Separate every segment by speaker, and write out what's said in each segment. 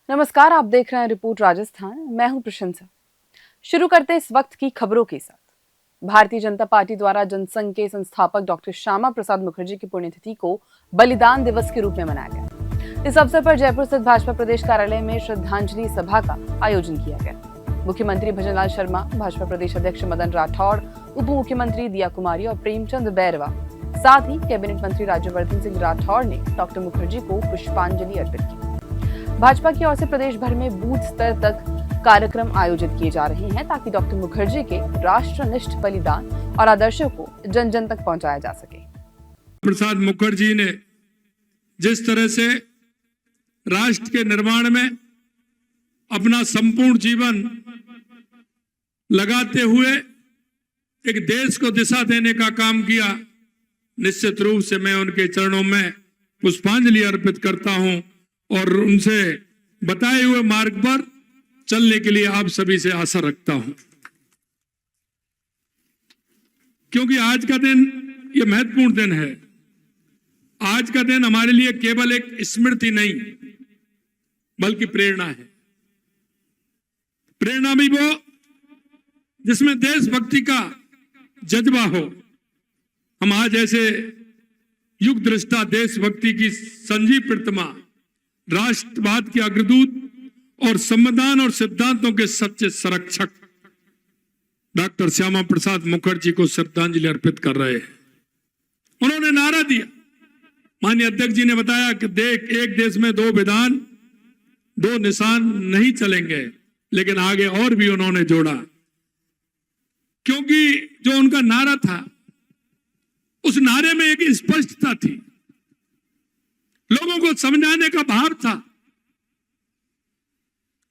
Speaker 1: नमस्कार, आप देख रहे हैं रिपोर्ट राजस्थान। मैं हूं प्रशंसा। शुरू करते इस वक्त की खबरों के साथ। भारतीय जनता पार्टी द्वारा जनसंघ के संस्थापक डॉक्टर श्यामा प्रसाद मुखर्जी की पुण्यतिथि को बलिदान दिवस के रूप में मनाया गया। इस अवसर पर जयपुर स्थित भाजपा प्रदेश कार्यालय में श्रद्धांजलि सभा का आयोजन किया गया। मुख्यमंत्री भजनलाल शर्मा, भाजपा प्रदेश अध्यक्ष मदन राठौड़, उप मुख्यमंत्री दिया कुमारी और प्रेमचंद बैरवा, साथ ही कैबिनेट मंत्री राज्यवर्धन सिंह राठौड़ ने डॉक्टर मुखर्जी को पुष्पांजलि अर्पित की। भाजपा की ओर से प्रदेश भर में बूथ स्तर तक कार्यक्रम आयोजित किए जा रहे हैं ताकि डॉक्टर मुखर्जी के राष्ट्रनिष्ठ बलिदान और आदर्शों को जन जन तक पहुंचाया जा सके।
Speaker 2: प्रसाद मुखर्जी ने जिस तरह से राष्ट्र के निर्माण में अपना संपूर्ण जीवन लगाते हुए एक देश को दिशा देने का काम किया, निश्चित रूप से मैं उनके चरणों में पुष्पांजलि अर्पित करता हूं और उनसे बताए हुए मार्ग पर चलने के लिए आप सभी से आशा रखता हूं। क्योंकि आज का दिन ये महत्वपूर्ण दिन है। आज का दिन हमारे लिए केवल एक स्मृति नहीं बल्कि प्रेरणा है। प्रेरणा भी वो जिसमें देशभक्ति का जज्बा हो। हम आज ऐसे युग दृष्टा देशभक्ति की संजीव प्रतिमा, राष्ट्रवाद के अग्रदूत और संविधान और सिद्धांतों के सच्चे संरक्षक डॉक्टर श्यामा प्रसाद मुखर्जी को श्रद्धांजलि अर्पित कर रहे हैं। उन्होंने नारा दिया, माननीय अध्यक्ष जी ने बताया कि एक देश में दो विधान, दो निशान नहीं चलेंगे, लेकिन आगे और भी उन्होंने जोड़ा। क्योंकि जो उनका नारा था, उस नारे में एक स्पष्टता थी, लोगों को समझाने का भाव था।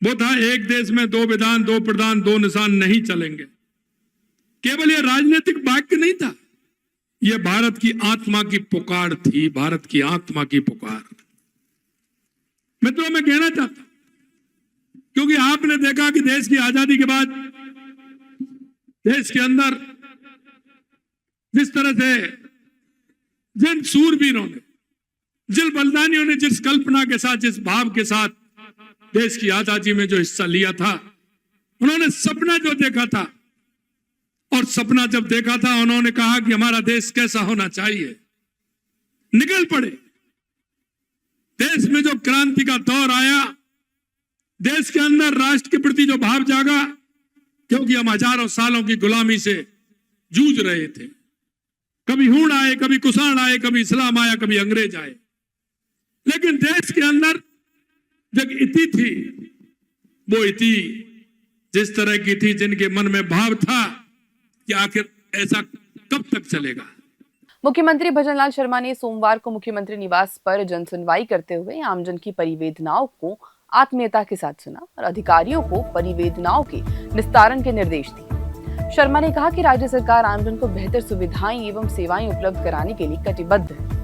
Speaker 2: वो था एक देश में दो विधान, दो प्रधान, दो निशान नहीं चलेंगे। केवल ये राजनीतिक वाक्य नहीं था, ये भारत की आत्मा की पुकार थी, भारत की आत्मा की पुकार। मित्रों, मैं कहना चाहता हूं, क्योंकि आपने देखा कि देश की आजादी के बाद देश के अंदर जिस तरह से जिन सूरवीरों ने, जिन बलिदानियों ने जिस कल्पना के साथ, जिस भाव के साथ देश की आजादी में जो हिस्सा लिया था, उन्होंने सपना जो देखा था, और सपना जब देखा था उन्होंने कहा कि हमारा देश कैसा होना चाहिए, निकल पड़े। देश में जो क्रांति का दौर आया, देश के अंदर राष्ट्र के प्रति जो भाव जागा, क्योंकि हम हजारों सालों की गुलामी से जूझ रहे थे। कभी हूण आए, कभी कुषाण आए, कभी इस्लाम आया, कभी अंग्रेज आए, लेकिन देश के अंदर जब इति थी, वो इति जिस तरह की थी, जिनके मन में भाव था कि आखिर ऐसा कब तक चलेगा।
Speaker 1: मुख्यमंत्री भजनलाल शर्मा ने सोमवार को मुख्यमंत्री निवास पर जनसुनवाई करते हुए आमजन की परिवेदनाओं को आत्मीयता के साथ सुना और अधिकारियों को परिवेदनाओं के निस्तारण के निर्देश दिए। शर्मा ने कहा कि राज्य सरकार आमजन को बेहतर सुविधाएं एवं सेवाएं उपलब्ध कराने के लिए कटिबद्ध है।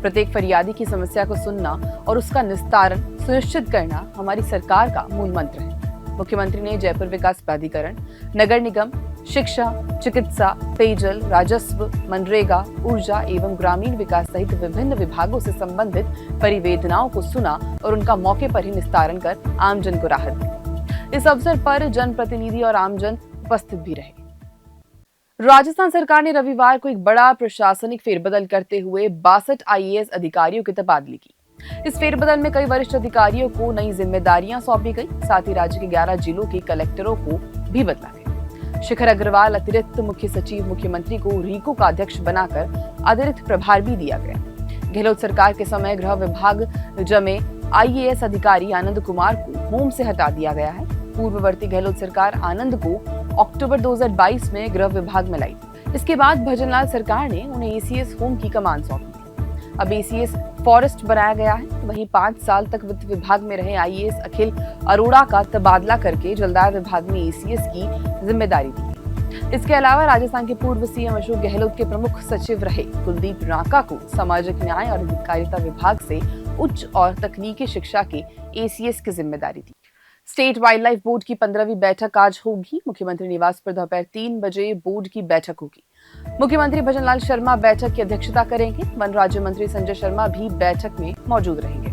Speaker 1: प्रत्येक फरियादी की समस्या को सुनना और उसका निस्तारण सुनिश्चित करना हमारी सरकार का मूल मंत्र है। मुख्यमंत्री ने जयपुर विकास प्राधिकरण, नगर निगम, शिक्षा, चिकित्सा, पेयजल, राजस्व, मनरेगा, ऊर्जा एवं ग्रामीण विकास सहित विभिन्न विभागों से संबंधित परिवेदनाओं को सुना और उनका मौके पर ही निस्तारण कर आमजन को राहत दी। इस अवसर पर जनप्रतिनिधि और आमजन उपस्थित भी रहे। राजस्थान सरकार ने रविवार को एक बड़ा प्रशासनिक फेरबदल करते हुए 62 आईएएस अधिकारियों की तबादली की। इस फेरबदल में कई वरिष्ठ अधिकारियों को नई जिम्मेदारियां सौंपी गई, साथ ही राज्य के 11 जिलों के कलेक्टरों को भी बदला गया। शिखर अग्रवाल अतिरिक्त मुख्य सचिव मुख्यमंत्री को रीको का अध्यक्ष बनाकर अतिरिक्त प्रभार भी दिया गया। गहलोत सरकार के समय गृह विभाग जमे आईएएस अधिकारी आनंद कुमार को होम से हटा दिया गया है। पूर्ववर्ती गहलोत सरकार आनंद को अक्टूबर 2022 में गृह विभाग में लाई। इसके बाद भजनलाल सरकार ने उन्हें एसीएस होम की कमान सौंपी थी। अब एसीएस फॉरेस्ट बनाया गया है। वहीं 5 साल तक वित्त विभाग में रहे आईएएस अखिल अरोड़ा का तबादला करके जलदाय विभाग में एसीएस की जिम्मेदारी दी। इसके अलावा राजस्थान के पूर्व सीएम अशोक गहलोत के प्रमुख सचिव रहे कुलदीप नाका को सामाजिक न्याय और अधिकारिता विभाग से उच्च और तकनीकी शिक्षा के एसीएस की जिम्मेदारी दी। स्टेट वाइल्ड लाइफ बोर्ड की 15वीं बैठक आज होगी। मुख्यमंत्री निवास पर दोपहर 3 बजे बोर्ड की बैठक होगी। मुख्यमंत्री भजनलाल शर्मा बैठक की अध्यक्षता करेंगे। वन राज्य मंत्री संजय शर्मा भी बैठक में मौजूद रहेंगे।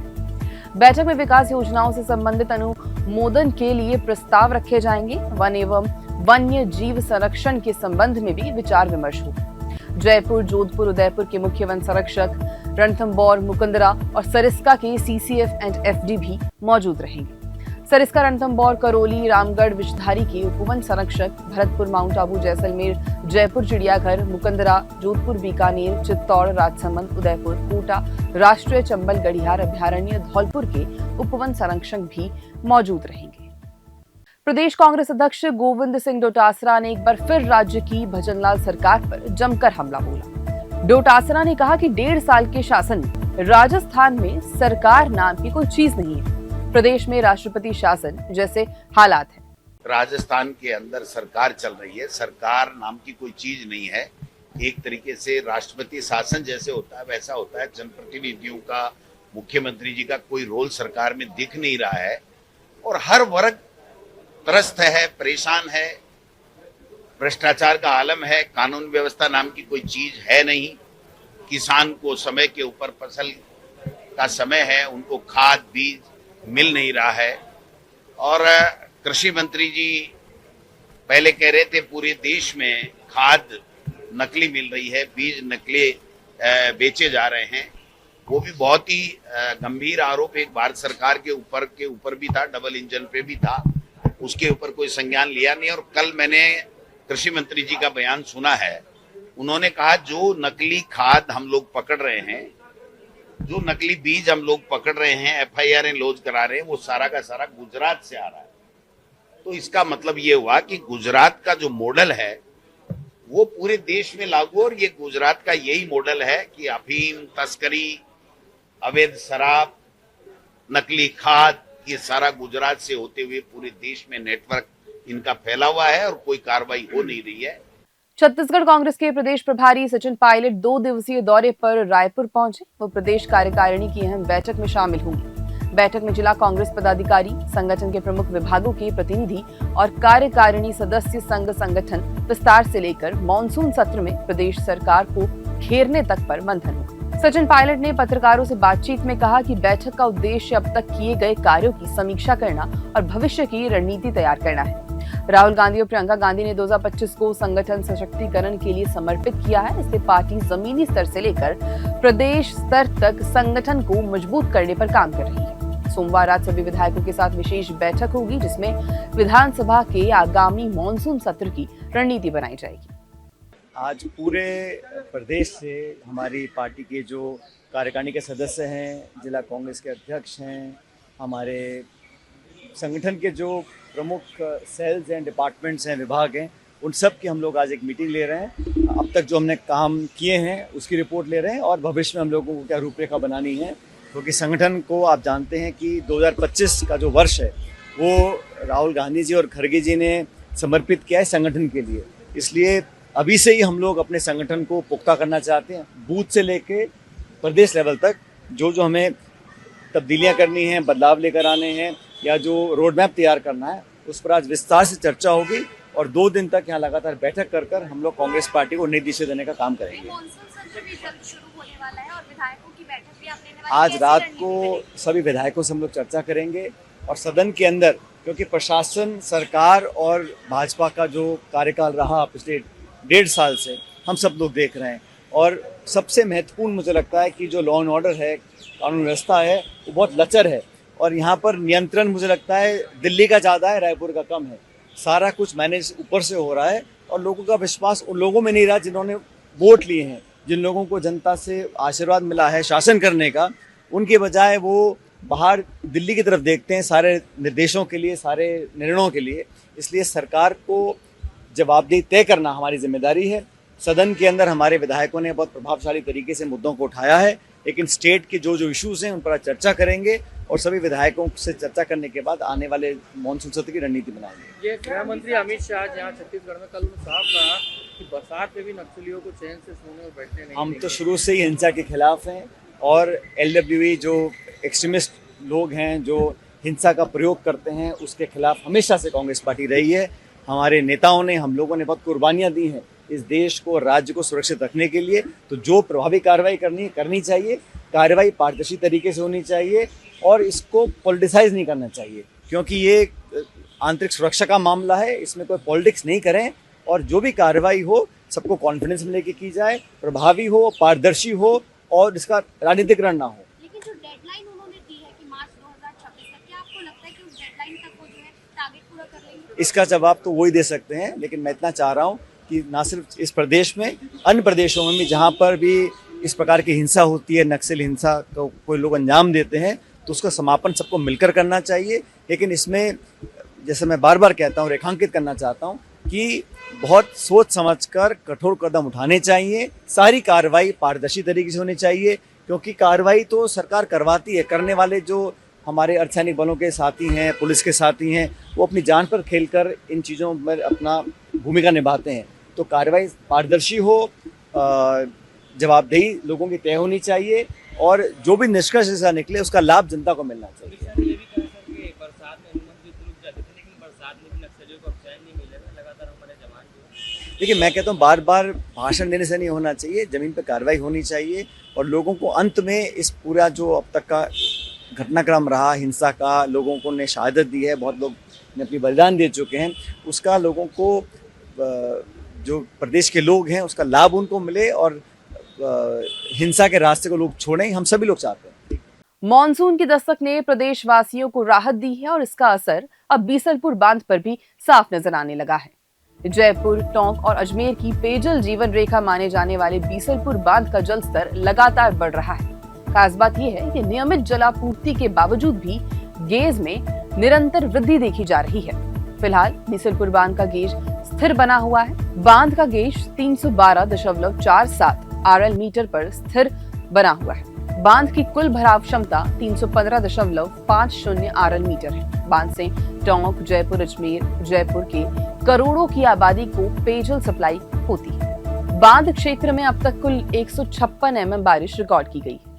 Speaker 1: बैठक में विकास योजनाओं से संबंधित अनुमोदन के लिए प्रस्ताव रखे जाएंगे। वन एवं वन्य जीव संरक्षण के संबंध में भी विचार विमर्श होगा। जयपुर, जोधपुर, उदयपुर के मुख्य वन संरक्षक रणथंभौर, मुकुंदरा और सरिस्का के सीसीएफ एंड एफडी भी मौजूद रहेंगे। सरिस्का, रणथंभौर, करौली, रामगढ़, विषधारी के उपवन संरक्षक भरतपुर, माउंट आबू, जैसलमेर, जयपुर चिड़ियाघर, मुकुंदरा, जोधपुर, बीकानेर, चित्तौड़, राजसमंद, उदयपुर, कोटा राष्ट्रीय चंबल गड़ियार अभयारण्य, धौलपुर के उपवन संरक्षक भी मौजूद रहेंगे। प्रदेश कांग्रेस अध्यक्ष गोविंद सिंह डोटासरा ने एक बार फिर राज्य की भजनलाल सरकार पर जमकर हमला बोला। डोटासरा ने कहा कि 1.5 साल के शासन में राजस्थान में सरकार नाम की कोई चीज नहीं है। प्रदेश में राष्ट्रपति शासन जैसे हालात है।
Speaker 3: राजस्थान के अंदर सरकार चल रही है, सरकार नाम की कोई चीज नहीं है। एक तरीके से राष्ट्रपति शासन जैसे होता है वैसा होता है। जनप्रतिनिधियों का, मुख्यमंत्री जी का कोई रोल सरकार में दिख नहीं रहा है और हर वर्ग त्रस्त है, परेशान है, भ्रष्टाचार का आलम है, कानून व्यवस्था नाम की कोई चीज है नहीं। किसान को समय के ऊपर फसल का समय है, उनको खाद बीज मिल नहीं रहा है। और कृषि मंत्री जी पहले कह रहे थे पूरे देश में खाद नकली मिल रही है, बीज नकली बेचे जा रहे हैं। वो भी बहुत ही गंभीर आरोप एक भारत सरकार के ऊपर भी था, डबल इंजन पे भी था, उसके ऊपर कोई संज्ञान लिया नहीं। और कल मैंने कृषि मंत्री जी का बयान सुना है, उन्होंने कहा जो नकली खाद हम लोग पकड़ रहे हैं, जो नकली बीज हम लोग पकड़ रहे हैं, एफआईआर लॉन्च करा रहे हैं, वो सारा का सारा गुजरात से आ रहा है। तो इसका मतलब ये हुआ कि गुजरात का जो मॉडल है वो पूरे देश में लागू, और ये गुजरात का यही मॉडल है कि अफीम तस्करी, अवैध शराब, नकली खाद, ये सारा गुजरात से होते हुए पूरे देश में नेटवर्क इनका फैला हुआ है और कोई कार्रवाई हो नहीं रही है।
Speaker 1: छत्तीसगढ़ कांग्रेस के प्रदेश प्रभारी सचिन पायलट 2 दिवसीय दौरे पर रायपुर पहुंचे। वो प्रदेश कार्यकारिणी की अहम बैठक में शामिल होंगे। बैठक में जिला कांग्रेस पदाधिकारी, संगठन के प्रमुख विभागों के प्रतिनिधि और कार्यकारिणी सदस्य संघ संगठन विस्तार से लेकर मॉनसून सत्र में प्रदेश सरकार को घेरने तक पर मंथन होगा। सचिन पायलट ने पत्रकारों से बातचीत में कहा कि बैठक का उद्देश्य अब तक किए गए कार्यों की समीक्षा करना और भविष्य की रणनीति तैयार करना है। राहुल गांधी और प्रियंका गांधी ने 2025 को संगठन सशक्तिकरण के लिए समर्पित किया है। इससे पार्टी जमीनी स्तर से लेकर प्रदेश स्तर तक संगठन को मजबूत करने पर काम कर रही है। सोमवार रात सभी विधायकों के साथ विशेष बैठक होगी, जिसमें विधानसभा के आगामी मॉनसून सत्र की रणनीति बनाई जाएगी।
Speaker 4: आज पूरे प्रदेश से हमारी पार्टी के जो कार्यकारिणी के सदस्य हैं, जिला कांग्रेस के अध्यक्ष हैं, हमारे संगठन के जो प्रमुख सेल्स एंड डिपार्टमेंट्स हैं, विभाग हैं, उन सब की हम लोग आज एक मीटिंग ले रहे हैं। अब तक जो हमने काम किए हैं उसकी रिपोर्ट ले रहे हैं और भविष्य में हम लोगों को क्या रूपरेखा बनानी है, क्योंकि संगठन को आप जानते हैं कि 2025 का जो वर्ष है वो राहुल गांधी जी और खड़गे जी ने समर्पित किया है संगठन के लिए। इसलिए अभी से ही हम लोग अपने संगठन को पुख्ता करना चाहते हैं। बूथ से लेके प्रदेश लेवल तक जो जो हमें तब्दीलियां करनी हैं, बदलाव लेकर आने हैं या जो रोड मैप तैयार करना है, उस पर आज विस्तार से चर्चा होगी और 2 दिन तक यहाँ लगातार बैठक कर कर हम लोग कांग्रेस पार्टी को नई दिशा देने का काम करेंगे। आज रात को सभी विधायकों से हम लोग चर्चा करेंगे और सदन के अंदर, क्योंकि प्रशासन, सरकार और भाजपा का जो कार्यकाल रहा पिछले 1.5 साल से हम सब लोग देख रहे हैं, और सबसे महत्वपूर्ण मुझे लगता है कि जो लॉ एंड ऑर्डर है, कानून व्यवस्था है, वो बहुत लचर है और यहाँ पर नियंत्रण मुझे लगता है दिल्ली का ज़्यादा है, रायपुर का कम है। सारा कुछ मैनेज ऊपर से हो रहा है और लोगों का विश्वास उन लोगों में नहीं रहा जिन्होंने वोट लिए हैं, जिन लोगों को जनता से आशीर्वाद मिला है शासन करने का, उनके बजाय वो बाहर दिल्ली की तरफ देखते हैं सारे निर्देशों के लिए, सारे निर्णयों के लिए। इसलिए सरकार को जवाबदेही तय करना हमारी जिम्मेदारी है। सदन के अंदर हमारे विधायकों ने बहुत प्रभावशाली तरीके से मुद्दों को उठाया है, लेकिन स्टेट के जो जो इश्यूज हैं उन पर चर्चा करेंगे और सभी विधायकों से चर्चा करने के बाद आने वाले मॉनसून सत्र की रणनीति बनाएंगे।
Speaker 5: ये गृह मंत्री अमित शाह जहाँ छत्तीसगढ़ में कल उन्होंने साफ कहा कि बरसात में भी नक्सलियों को चैन से सोने और बैठने नहीं
Speaker 4: हम तो शुरू से ही हिंसा के खिलाफ हैं और LWE जो एक्सट्रीमिस्ट लोग हैं जो हिंसा का प्रयोग करते हैं उसके खिलाफ हमेशा से कांग्रेस पार्टी रही है। हमारे नेताओं ने, हम लोगों ने बहुत कुर्बानियाँ दी हैं इस देश को, राज्य को सुरक्षित रखने के लिए। तो जो प्रभावी कार्रवाई करनी चाहिए, कार्रवाई पारदर्शी तरीके से होनी चाहिए और इसको पॉलिटिसाइज नहीं करना चाहिए, क्योंकि ये आंतरिक सुरक्षा का मामला है, इसमें कोई पॉलिटिक्स नहीं करें और जो भी कार्रवाई हो सबको कॉन्फिडेंस में लेके की जाए, प्रभावी हो, पारदर्शी हो और इसका राजनीतिकरण ना हो।
Speaker 6: लेकिन जो डेडलाइन उन्होंने दी है कि मार्च 2026 तक, क्या आपको लगता है कि उस डेडलाइन तक वो जो है टारगेट पूरा कर लेंगे?
Speaker 4: इसका जवाब तो वही दे सकते हैं, लेकिन मैं इतना चाह रहा हूँ कि ना सिर्फ इस प्रदेश में, अन्य प्रदेशों में भी जहाँ पर भी इस प्रकार की हिंसा होती है, नक्सल हिंसा को कोई लोग अंजाम देते हैं, तो उसका समापन सबको मिलकर करना चाहिए। लेकिन इसमें जैसे मैं बार बार कहता हूँ, रेखांकित करना चाहता हूँ कि बहुत सोच समझकर कठोर कदम उठाने चाहिए। सारी कार्रवाई पारदर्शी तरीके से होनी चाहिए, क्योंकि कार्रवाई तो सरकार करवाती है, करने वाले जो हमारे अर्धसैनिक बलों के साथी हैं, पुलिस के साथी हैं, वो अपनी जान पर खेलकर इन चीज़ों में अपना भूमिका निभाते हैं। तो कार्रवाई पारदर्शी हो, जवाबदेही लोगों की तय होनी चाहिए और जो भी निष्कर्ष ऐसा निकले उसका लाभ जनता को मिलना चाहिए।
Speaker 5: सर ये भी कह सकते हैं बरसात में अनुमति रुक जाती थी, लेकिन बरसात में भी नक्सलियों को अब चैन नहीं मिलेगा, लगातार हमारे जवान जो
Speaker 4: देखिए, मैं कहता हूँ बार बार भाषण देने से नहीं होना चाहिए, ज़मीन पर कार्रवाई होनी चाहिए और लोगों को अंत में इस पूरा जो अब तक का घटनाक्रम रहा हिंसा का, लोगों को ने शहादत दी है, बहुत लोग ने अपनी बलिदान दे चुके हैं, उसका लोगों को जो प्रदेश के लोग हैं उसका लाभ उनको मिले और हिंसा के रास्ते को लोग छोड़ें, हम सभी लोग चाहते हैं।
Speaker 1: मॉनसून की दस्तक ने प्रदेशवासियों को राहत दी है और इसका असर अब बीसलपुर बांध पर भी साफ नजर आने लगा है। जयपुर, टोंक और अजमेर की पेयजल जीवन रेखा माने जाने वाले बीसलपुर बांध का जल स्तर लगातार बढ़ रहा है। खास बात यह है कि नियमित जलापूर्ति के बावजूद भी गेज में निरंतर वृद्धि देखी जा रही है। फिलहाल बीसलपुर बांध का गेज स्थिर बना हुआ है। बांध का गेज 312.47 RL मीटर पर स्थिर बना हुआ है। बांध की कुल भराव क्षमता 315.50 RL मीटर है। बांध से टोंक, जयपुर, अजमेर, जयपुर के करोड़ों की आबादी को पेयजल सप्लाई होती है। बांध क्षेत्र में अब तक कुल 156 mm बारिश रिकॉर्ड की गई है।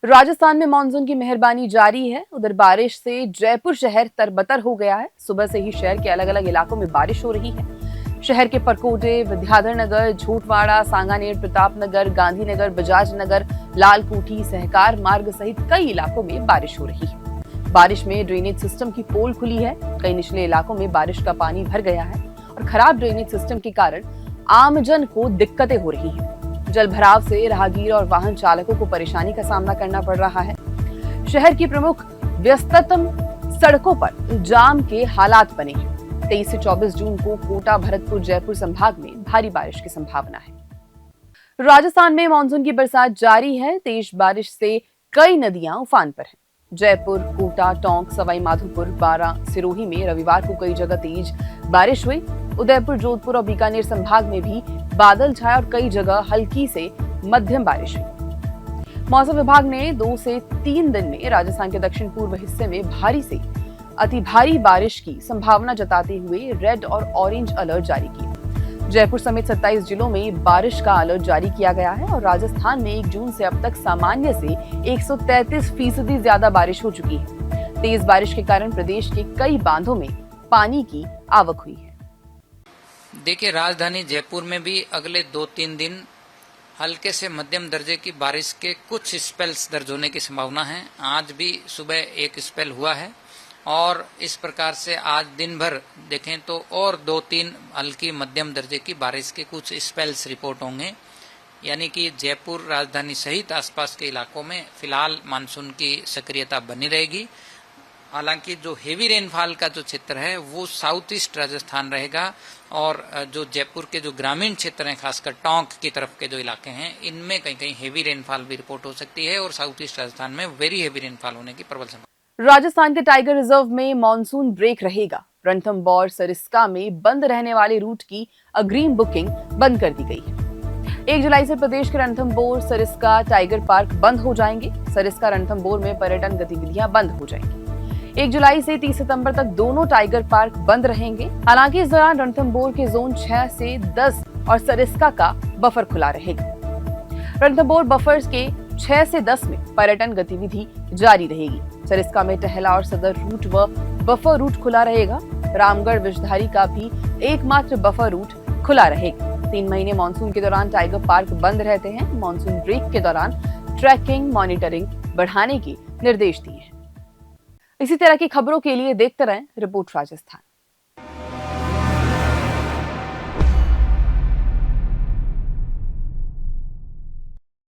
Speaker 1: राजस्थान में मानसून की मेहरबानी जारी है। उधर बारिश से जयपुर शहर तरबतर हो गया है। सुबह से ही शहर के अलग अलग इलाकों में बारिश हो रही है। शहर के परकोटे, विद्याधर नगर, झूठवाड़ा, सांगानेर, प्रतापनगर, गांधीनगर, बजाज नगर, लालकोठी, सहकार मार्ग सहित कई इलाकों में बारिश हो रही है। बारिश में ड्रेनेज सिस्टम की पोल खुली है। कई निचले इलाकों में बारिश का पानी भर गया है और खराब ड्रेनेज सिस्टम के कारण आमजन को दिक्कतें हो रही हैं। जल भराव से राहगीर और वाहन चालकों को परेशानी का सामना करना पड़ रहा है। शहर की प्रमुख व्यस्ततम सड़कों पर जाम के हालात बने हैं। 23 से 24 जून को कोटा, भरतपुर, जयपुर संभाग में भारी बारिश की संभावना है। राजस्थान में मानसून की बरसात जारी है। तेज बारिश से कई नदियां उफान पर हैं। जयपुर, कोटा, टोंक, सवाई माधोपुर, बारां, सिरोही में रविवार को कई जगह तेज बारिश हुई। उदयपुर, जोधपुर और बीकानेर संभाग में भी बादल छाए और कई जगह हल्की से मध्यम बारिश हुई। मौसम विभाग ने 2 से 3 दिन में राजस्थान के दक्षिण पूर्व हिस्से में भारी से अति भारी बारिश की संभावना जताते हुए रेड और ऑरेंज अलर्ट जारी किए। जयपुर समेत 27 जिलों में बारिश का अलर्ट जारी किया गया है और राजस्थान में 1 जून से अब तक सामान्य से 133% ज्यादा बारिश हो चुकी है। तेज बारिश के कारण प्रदेश के कई बांधों में पानी की आवक हुई है।
Speaker 7: देखिए, राजधानी जयपुर में भी अगले 2-3 दिन हल्के से मध्यम दर्जे की बारिश के कुछ स्पेल्स दर्ज होने की संभावना है। आज भी सुबह एक स्पेल हुआ है और इस प्रकार से आज दिन भर देखें तो और 2-3 हल्की मध्यम दर्जे की बारिश के कुछ स्पेल्स रिपोर्ट होंगे। यानी कि जयपुर राजधानी सहित आसपास के इलाकों में फिलहाल मानसून की सक्रियता बनी रहेगी। हालांकि जो हेवी रेनफॉल का जो क्षेत्र है वो साउथ ईस्ट राजस्थान रहेगा और जो जयपुर के जो ग्रामीण क्षेत्र हैं, खासकर टोंक की तरफ के जो इलाके हैं, इनमें कहीं कहीं हेवी रेनफॉल भी रिपोर्ट हो सकती है और साउथ ईस्ट राजस्थान में वेरी हेवी रेनफॉल होने की प्रबल संभावना।
Speaker 1: राजस्थान के टाइगर रिजर्व में मानसून ब्रेक रहेगा। रणथंभौर, सरिस्का में बंद रहने वाले रूट की अग्रिम बुकिंग बंद कर दी गई है। 1 जुलाई से प्रदेश के रणथंभौर, सरिस्का टाइगर पार्क बंद हो जाएंगे। सरिस्का, रणथंभौर में पर्यटन गतिविधियां बंद हो जाएंगी। 1 जुलाई से 30 सितंबर तक दोनों टाइगर पार्क बंद रहेंगे। हालांकि इस दौरान रणथंभौर के जोन 6 से 10 और सरिस्का का बफर खुला रहेगा। रणथंभौर बफर्स के 6 से 10 में पर्यटन गतिविधि जारी रहेगी। सरिस्का में टहला और सदर रूट व बफर रूट खुला रहेगा। रामगढ़, विषधारी का भी एकमात्र बफर रूट खुला रहेगा। 3 महीने मानसून के दौरान टाइगर पार्क बंद रहते हैं। मानसून ब्रेक के दौरान ट्रैकिंग, मॉनिटरिंग बढ़ाने की निर्देश दिए हैं। इसी तरह की खबरों के लिए देखते रहें रिपोर्ट राजस्थान।